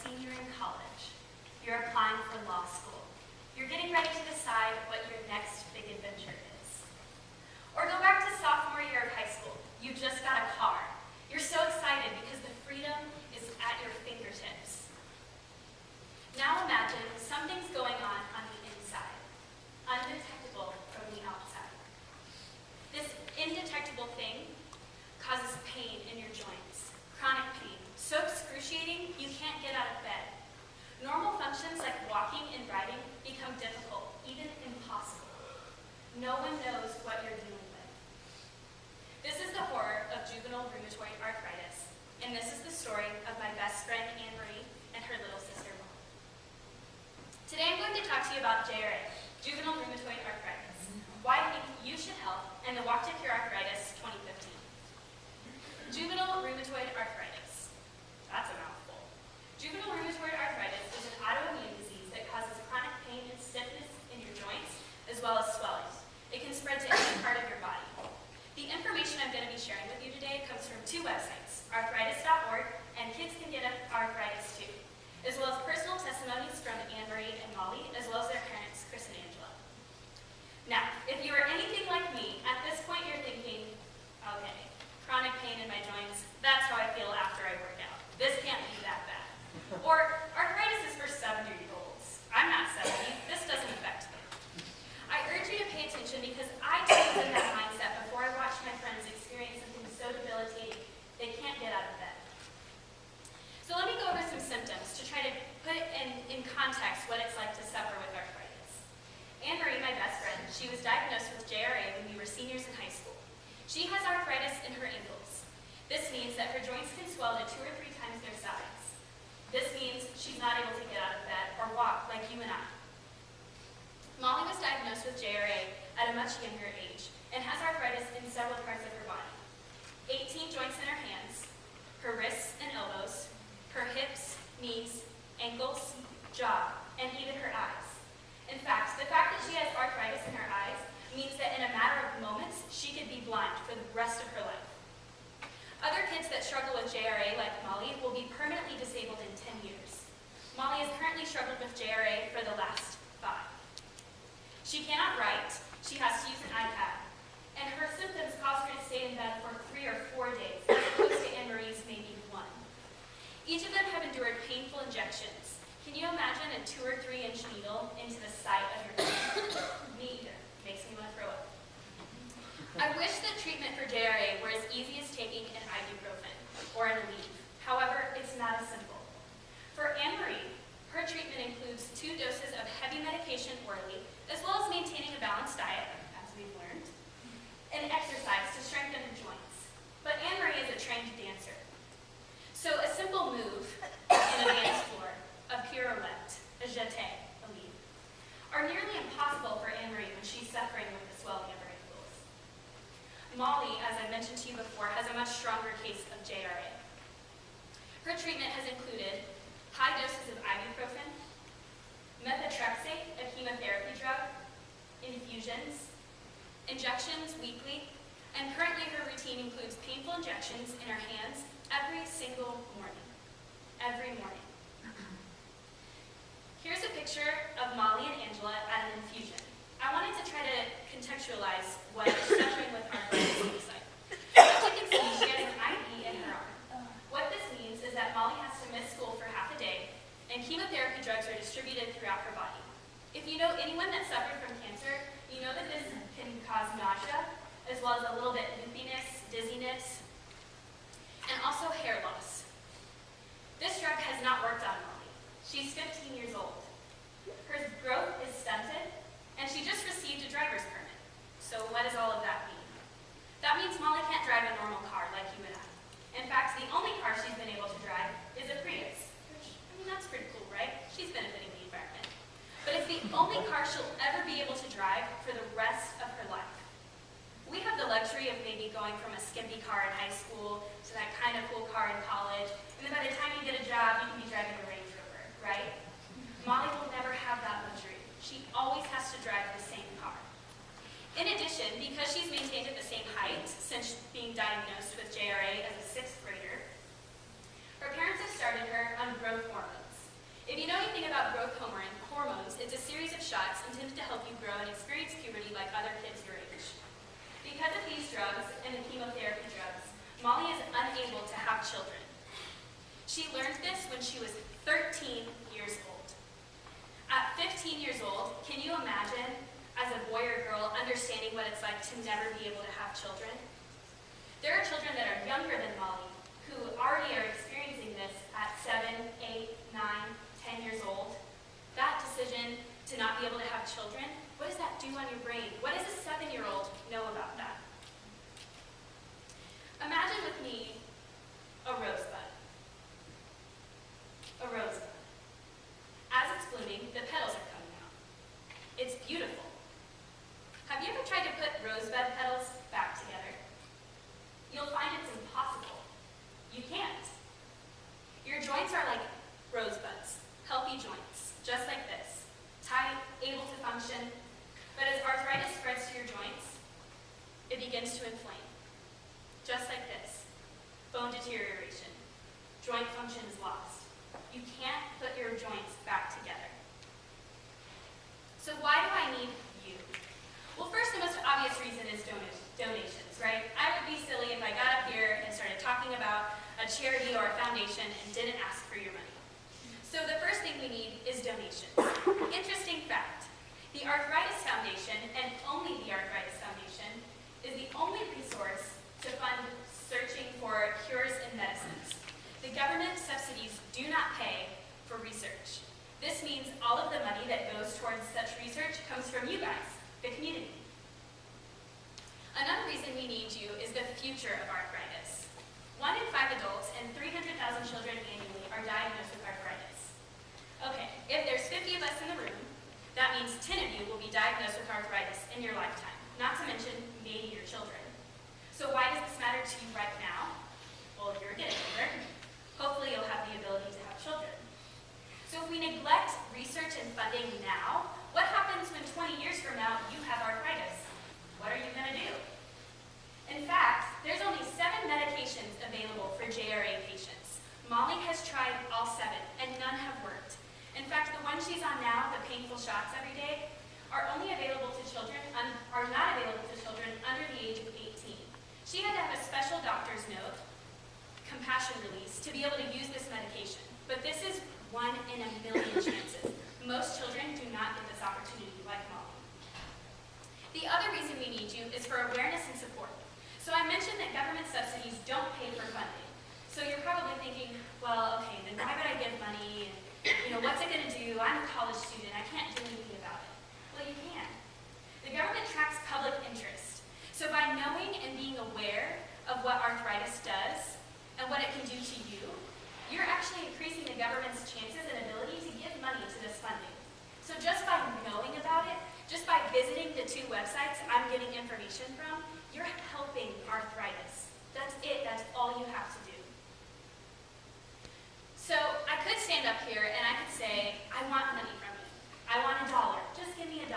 senior in college. You're applying for law school. You're getting ready to decide what your next big adventure is. Or go back to sophomore year of high school. You just got a car. You're so excited because the freedom is at your fingertips. Now imagine something's going on the inside, undetectable from the outside. This indetectable thing causes pain in your joints, chronic pain, so excruciating you can't get out of bed. Normal functions like walking and riding become difficult, even impossible. No one knows what you're dealing with. This is the horror of juvenile rheumatoid arthritis, and this is the story of my best friend Anne-Marie and her little sister Molly. Today I'm going to talk to you about JRA, juvenile rheumatoid arthritis, why I think you should help, and the Walk to Cure Arthritis 2015. Juvenile rheumatoid arthritis. That's a mouthful. Juvenile rheumatoid arthritis is an autoimmune disease that causes chronic pain and stiffness in your joints, as well as swelling. It can spread to any part of your body. The information I'm going to be sharing with you today comes from two websites, arthritis.org and Kids Can Get Arthritis Too, as well as personal testimonies from Anne-Marie and Molly, as well as their parents, Chris and Angela. Now, if you are anything like me, at this point you're thinking, okay, chronic pain in my joints, that's how I feel after I work out. This can't be that bad. Or arthritis is for 70-year-olds. I'm not 70, this doesn't affect me. I urge you to pay attention because I too was in that mindset before I watched my friends experience something so debilitating they can't get out of bed. So let me go over some symptoms to try to put it in context what it's like to suffer with arthritis. Anne-Marie, my best friend, she was diagnosed with JRA when we were seniors in high school. She has arthritis in her ankles. This means that her joints can swell to 2 or 3 times their size. This means she's not able to get out of bed or walk like you and I. Molly was diagnosed with JRA at a much younger age and has arthritis in several parts of her body. 18 joints in her hands, her wrists and elbows, her hips, knees, ankles, jaw, and even her eyes. In fact, the fact that she has arthritis in her eyes means that in a matter of moments, she could be blind for the rest of her life. Other kids that struggle with JRA, like Molly, will be permanently disabled in 10 years. Molly has currently struggled with JRA for the last 5. She cannot write, she has to use an iPad, and her symptoms cause her to stay in bed for 3 or 4 days, as opposed to Anne-Marie's maybe 1. Each of them have endured painful injections. Can you imagine a 2 or 3 inch needle into the side of your face? Me either. Makes me want to throw up. I wish that treatment for JRA were as easy as taking an ibuprofen or an Aleve. However, it's not as simple. For Anne-Marie, her treatment includes 2 doses of heavy medication orally, as well as maintaining a balanced diet, as we've learned, and exercise to strengthen her joints. But Anne-Marie is a trained dancer. So a simple move in a dance floor, a pirouette, a jeté, a leap, are nearly impossible for Anne-Marie when she's suffering with the swelling of her ankles. Molly, as I mentioned to you before, has a much stronger case of JRA. Her treatment has included high doses of ibuprofen, methotrexate, a chemotherapy drug, infusions, injections weekly, and currently her routine includes painful injections in her hands every single morning. Every morning. Here's a picture of Molly and Angela at an infusion. I wanted to try to contextualize what suffering with arthritis looks like. As you can see, she has an IV in her arm. What this means is that Molly has to miss school for half a day, and chemotherapy drugs are distributed throughout her body. If you know anyone that suffered from cancer, you know that this can cause nausea, as well as a little bit loopiness, dizziness, and also hair loss. This drug has not worked on Molly. She's 15 years old. Her growth is stunted, and she just received a driver's permit. So what does all of that mean? That means Molly can't drive a normal car like you and I. In fact, the only car she's been able to drive is a Prius, which, I mean, that's pretty cool, right? She's benefiting the environment. But it's the only car she'll ever be able to drive for the rest of her life. We have the luxury of maybe going from a skimpy car in high school to that kind of cool car in college, and then by the time you get a job, you can be driving a Range Rover, right? Molly will never have that luxury. She always has to drive the same car. In addition, because she's maintained at the same height since being diagnosed with JRA as a 6th grader, her parents have started her on growth hormones. If you know anything about growth hormones, it's a series of shots intended to help you grow and experience puberty like other kids your age. Because of these drugs and the chemotherapy drugs, Molly is unable to have children. She learned this when she was 13 years old. At 15 years old, can you imagine, as a boy or girl, understanding what it's like to never be able to have children? There are children that are younger than Molly who already are experiencing this at 7, 8, 9, 10 years old. That decision to not be able to have children, what does that do on your brain? What does a 7-year-old know about that? Imagine with me a rosebud. A rosebud. As it's blooming, the petals are coming out. It's beautiful. Have you ever tried to put rosebud petals back together? You'll find it's impossible. You can't. Your joints are like rosebuds, healthy joints, just like this, tight, able to function. But as arthritis spreads to your joints, it begins to inflame, just like this. Bone deterioration. Joint function is lost. You can't put your joints back together. So why do I need you? Well, first, the most obvious reason is donations, right? I would be silly if I got up here and started talking about a charity or a foundation and didn't ask for your money. So the first thing we need is donations. Interesting fact, the Arthritis Foundation, and only the Arthritis Foundation, is the only resource to fund searching for cures and medicines. The government subsidies do not pay for research. This means all of the money that goes towards such research comes from you guys, the community. Another reason we need you is the future of arthritis. 1 in 5 adults and 300,000 children annually are diagnosed with arthritis. Okay, if there's 50 of us in the room, that means 10 of you will be diagnosed with arthritis in your lifetime, not to mention maybe your children. So why does this matter to you right now? Well, you're getting older. Hopefully you'll have the ability to have children. So if we neglect research and funding now, what happens when 20 years from now you have arthritis? What are you going to do? In fact, there's only 7 medications available for JRA patients. Molly has tried all 7, and none have worked. In fact, the one she's on now, the painful shots every day, are only available to children, are not available to children under the age of 18. She had to have a special doctor's note, compassion release, to be able to use this medication. But this is 1 in a million chances. Most children do not get this opportunity like Molly. The other reason we need you is for awareness and support. So I mentioned that government subsidies don't pay for funding. So you're probably thinking, well, okay, then why would I give money? And, what's it going to do? I'm a college student. I can't do anything about it. Well, you can. The government tracks public interest. So by knowing and being aware of what arthritis does and what it can do to you, you're actually increasing the government's chances and ability to give money to this funding. So just by knowing about it, just by visiting the 2 websites I'm getting information from, you're helping arthritis. That's it. That's all you have to do. So I could stand up here and I could say, I want money from you. I want $1. Just give me $1.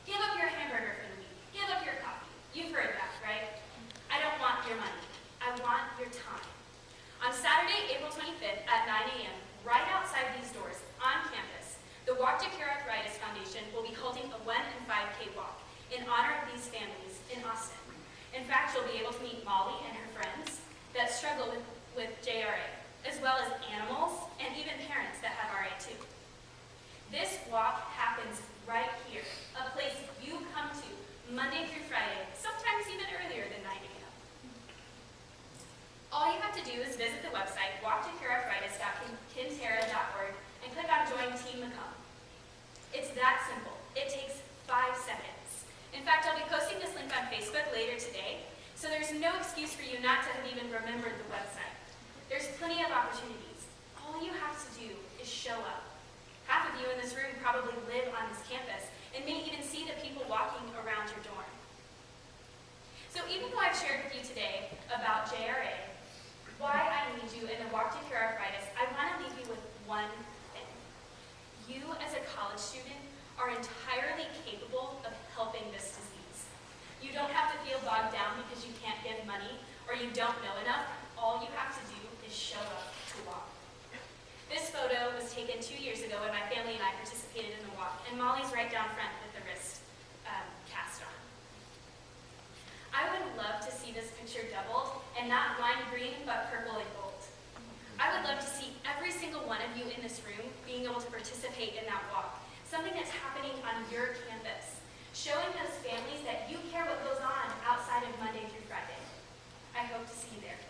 Give up your hamburger for the week. Give up your coffee. You've heard that, right? I don't want your money. I want your time. On Saturday, April 25th at 9 a.m., right outside these doors, on campus, the Walk to Cure Arthritis Foundation will be holding a 1 and 5K walk in honor of these families in Austin. In fact, you'll be able to meet Molly and her friends that struggle with JRA, as well as animals and even parents that have RA too. This walk happens right here, a place you come to Monday through Friday, sometimes even earlier than 9 a.m. All you have to do is visit the website walktocurearthritis.kinterra.org and click on Join Team Macomb. It's that simple. It takes 5 seconds. In fact, I'll be posting this link on Facebook later today, so there's no excuse for you not to have even remembered the website. There's plenty of opportunities. All you have to do is show up. Half of you in this room probably live on this campus and may even see the people walking around your dorm. So even though I've shared with you today about JRA, why I need you in the Walk to Cure Arthritis, I want to leave you with one thing. You as a college student are entirely capable of helping this disease. You don't have to feel bogged down because you can't give money or you don't know enough. All you have to do is show up to walk. This photo was taken 2 years ago when my family and I participated in the walk, and Molly's right down front with the wrist cast on. I would love to see this picture doubled, and not lime green, but purple and gold. I would love to see every single one of you in this room being able to participate in that walk, something that's happening on your campus, showing those families that you care what goes on outside of Monday through Friday. I hope to see you there.